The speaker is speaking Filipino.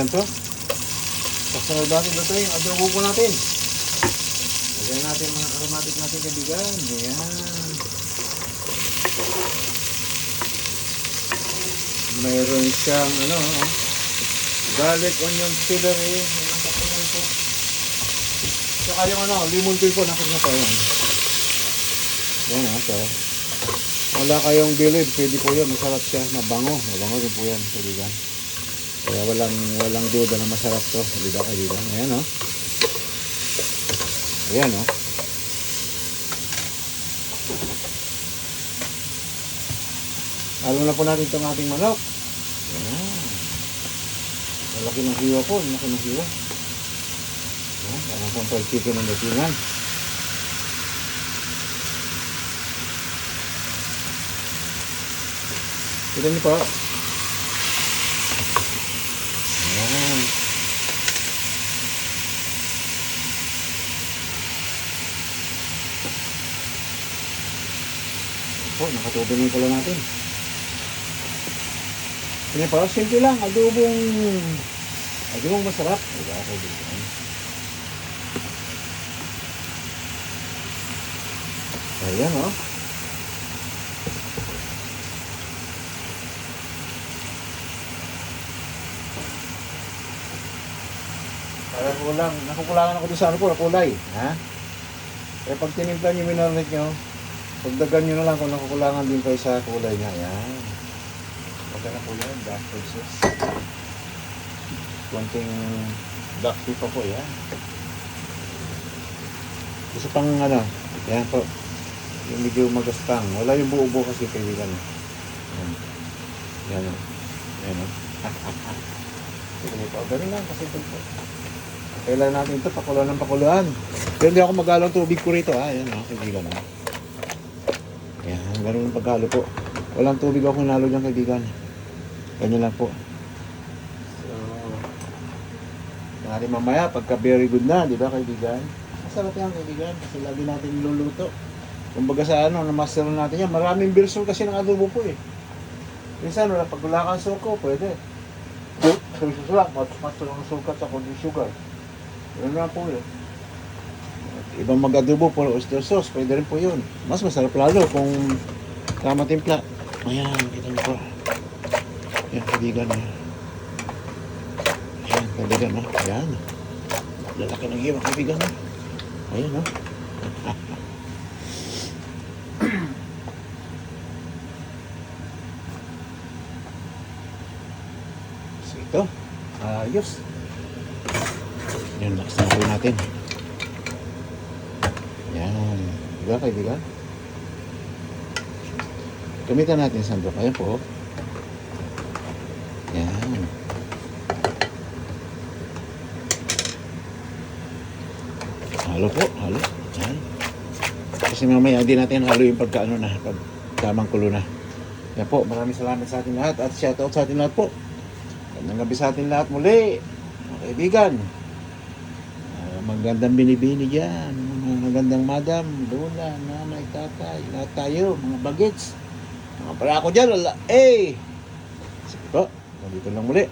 Ito. Kasunod natin ito yung adobo po natin. Lagyan natin mga aromatic natin kaibigan. Ayan. Mayroon siyang garlic, onion, celery. Ayan, kapunan po. Saka yung lemon peel po. Nakit na pa yan. Ayan ito. Wala kayong bilid, pwede po yun. Masarap siya. Mabango. Mabango rin po yan kaibigan. Kaya walang duda na masarap to. Di ba kaibigan? Ayan o. Ayan o. Halo na po natin itong ating manok. Ayan. Malaki ng hiwa po. Malaki ng hiwa. Ayan. Parang kung fried chicken ng datingan. Kita niyo po. Ayan. Po, nakatubig na yung kulo natin. Kaya pa, simple lang, adobong masarap. Diba, kaibigan? Ayan, o. Para kulang, nakukulangan ako doon sa kulay. Ha? Kaya pag tinimpla nyo, minarnit nyo, pagdagan nyo na lang kung nakukulangan din kayo sa kulay niya. Ayan. Pagka na po yan, black pulses. Konting black tea pa po yan. Gusto pang yan po. Yung medyo magastang. Wala yung buo-buo kasi kaibigan. Yan. Yan o. Yan o. Ganun lang kasi ito po. Kailangan natin ito, pakuluan ng pakuluan. Pero hindi ako maghalong tubig ko rito. Ayan o, kaibigan o. Yan, ganun ang paghalo po. Walang tubig ako hinalo dyan kaibigan. Ganyan lang po. So, natin mamaya pagka very good na, di ba kaibigan? Masarap yan kaibigan kasi lagi natin niluluto. Kumbaga sa na-master natin yan. Maraming version kasi ng adobo po eh. Minsan pag wala kang suko, pwede. Susulak, master ng sukat sa kundi sugar. Ganun na po yun. Ibang mag-adobo po, oyster sauce, pwede rin po yun. Mas masarap lalo kung tama timpla. Ayan, kita niyo po. Ayan, kaibigan niya. Ayan, kaibigan na. Ayan. Lalaki ng hiwa, kaibigan na. Ayan, no? So, ito. Ayos. Ayan, lakas na po natin. Ayan. Diba, kaibigan? Gamitan natin sandok. Ayan po. Ayan. Halo po. Halo. Ayan. Kasi mamaya hindi natin halo yung pag tamang kulo na. Ayan po. Maraming salamat sa atin lahat. At shoutout sa atin lahat po. Magandang gabi sa atin lahat muli. Mga kaibigan. Magandang binibini dyan. Magandang madam, lola, nanay, tatay. Lahat tayo. Mga bagets. Mga para ako dyan. Sige po. Nandito lang muli.